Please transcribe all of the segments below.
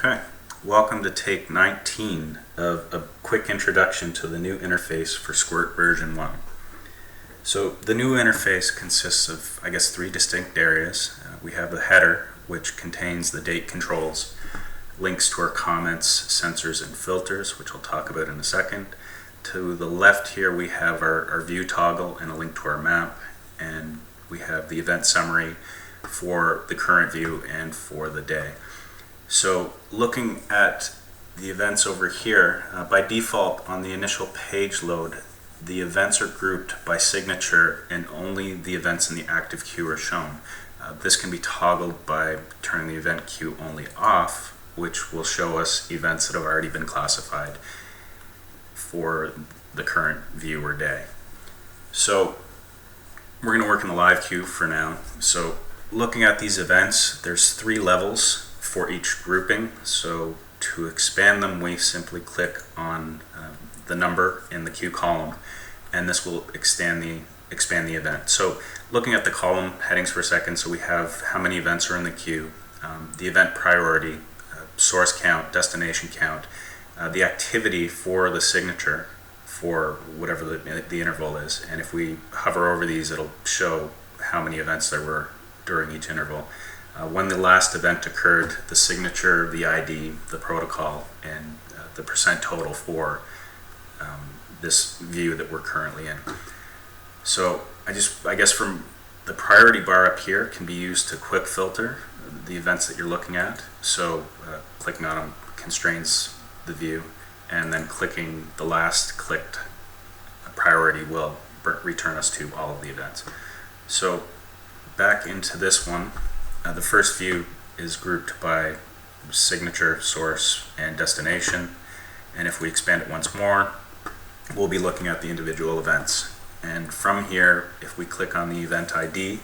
Okay, welcome to take 19 of a quick introduction to the new interface for Squirt version 1. So the new interface consists of, three distinct areas. We have the header, which contains the date controls, links to our comments, sensors, and filters, which we'll talk about in a second. To the left here we have our view toggle and a link to our map, and we have the event summary for the current view and for the day. So looking at the events over here, by default on the initial page load, the events are grouped by signature and only the events in the active queue are shown. This can be toggled by turning the event queue only off, which will show us events that have already been classified for the current view or day. So we're going to work in the live queue for now. So looking at these events, there's 3 levels for each grouping. So to expand them, we simply click on the number in the queue column, and this will expand the event. So looking at the column headings for a second, so we have how many events are in the queue, the event priority, source count, destination count, the activity for the signature for whatever the interval is, and if we hover over these, it'll show how many events there were during each interval. When the last event occurred, the signature, the ID, the protocol, and the percent total for this view that we're currently in. So I guess from the priority bar up here can be used to quick filter the events that you're looking at. So clicking on them constrains the view, and then clicking the last clicked priority will return us to all of the events. So back into this one. The first view is grouped by signature, source, and destination, and if we expand it once more, we'll be looking at the individual events. And from here, if we click on the event ID,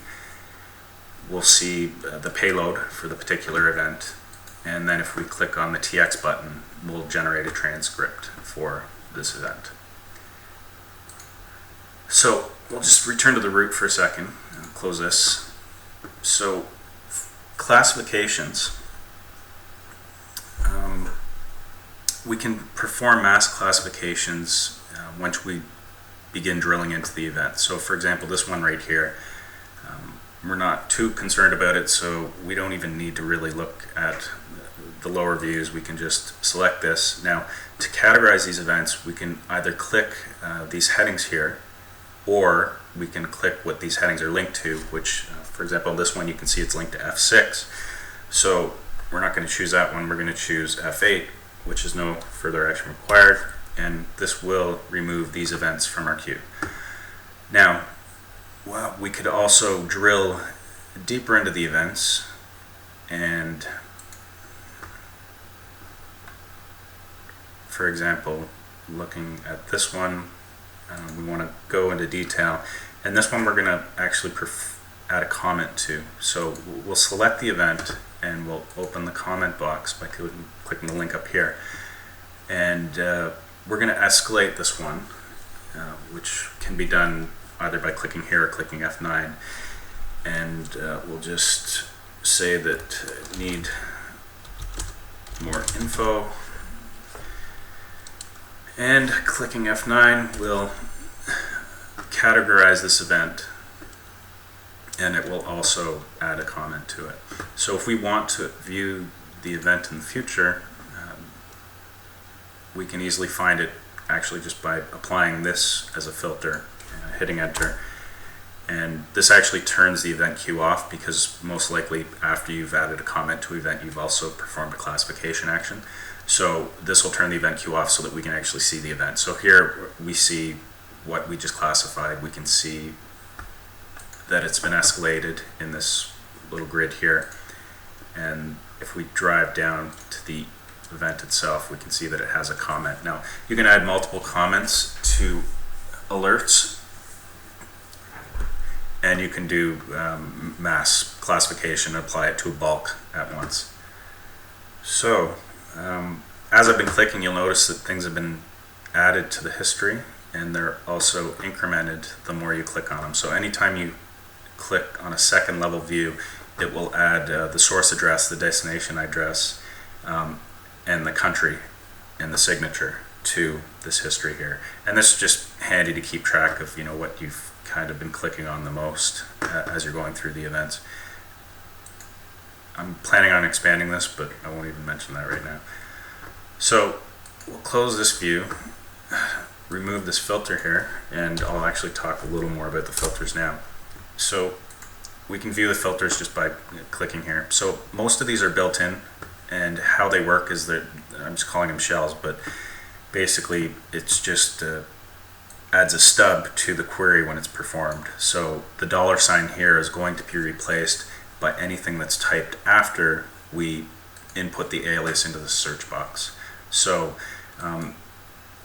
we'll see the payload for the particular event, and then if we click on the TX button, we'll generate a transcript for this event. So we'll just return to the root for a second and close this. So classifications. We can perform mass classifications once we begin drilling into the event. So for example, this one right here, we're not too concerned about it, so we don't even need to really look at the lower views. We can just select this. Now, to categorize these events, we can either click these headings here, or we can click what these headings are linked to, which, for example, this one you can see it's linked to F6. So we're not going to choose that one, we're going to choose F8, which is no further action required, and this will remove these events from our queue. Now, we could also drill deeper into the events, and for example, looking at this one, we want to go into detail, and this one we're going to actually add a comment to. So we'll select the event and we'll open the comment box by clicking the link up here, and we're going to escalate this one, which can be done either by clicking here or clicking F9, and we'll just say that need more info, and clicking F9 will categorize this event, and it will also add a comment to it. So if we want to view the event in the future, we can easily find it actually just by applying this as a filter, hitting enter, and this actually turns the event queue off, because most likely after you've added a comment to an event, you've also performed a classification action. So this will turn the event queue off so that we can actually see the event. So here we see what we just classified. We can see that it's been escalated in this little grid here, and if we drive down to the event itself, we can see that it has a comment. Now you can add multiple comments to alerts, and you can do mass classification and apply it to a bulk at once. So as I've been clicking, you'll notice that things have been added to the history, and they're also incremented the more you click on them. So anytime you click on a second level view, it will add the source address, the destination address, and the country and the signature to this history here. And this is just handy to keep track of, you know, what you've kind of been clicking on the most as you're going through the events. I'm planning on expanding this, but I won't even mention that right now. So we'll close this view, remove this filter here, and I'll actually talk a little more about the filters now. So we can view the filters just by clicking here. So most of these are built in, and how they work is that I'm just calling them shells, but basically it's just adds a stub to the query when it's performed. So the $sign here is going to be replaced by anything that's typed after we input the alias into the search box. So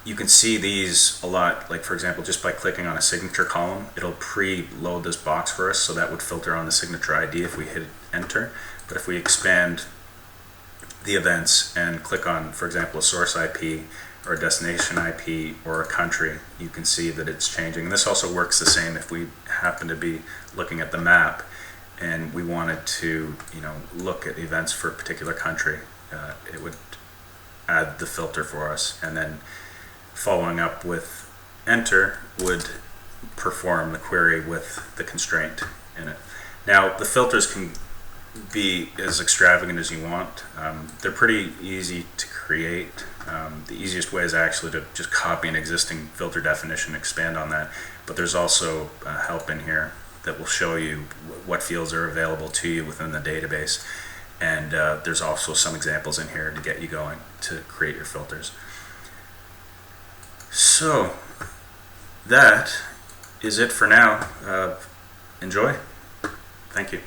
you can see these a lot, like for example, just by clicking on a signature column, it'll pre-load this box for us, so that would filter on the signature ID if we hit enter. But if we expand the events and click on, for example, a source IP or a destination IP or a country, you can see that it's changing. And this also works the same if we happen to be looking at the map and we wanted to, you know, look at events for a particular country. It would add the filter for us, and then following up with enter would perform the query with the constraint in it. Now the filters can be as extravagant as you want. They're pretty easy to create. The easiest way is actually to just copy an existing filter definition, expand on that, but there's also help in here that will show you what fields are available to you within the database, and there's also some examples in here to get you going to create your filters. So that is it for now. Enjoy. Thank you.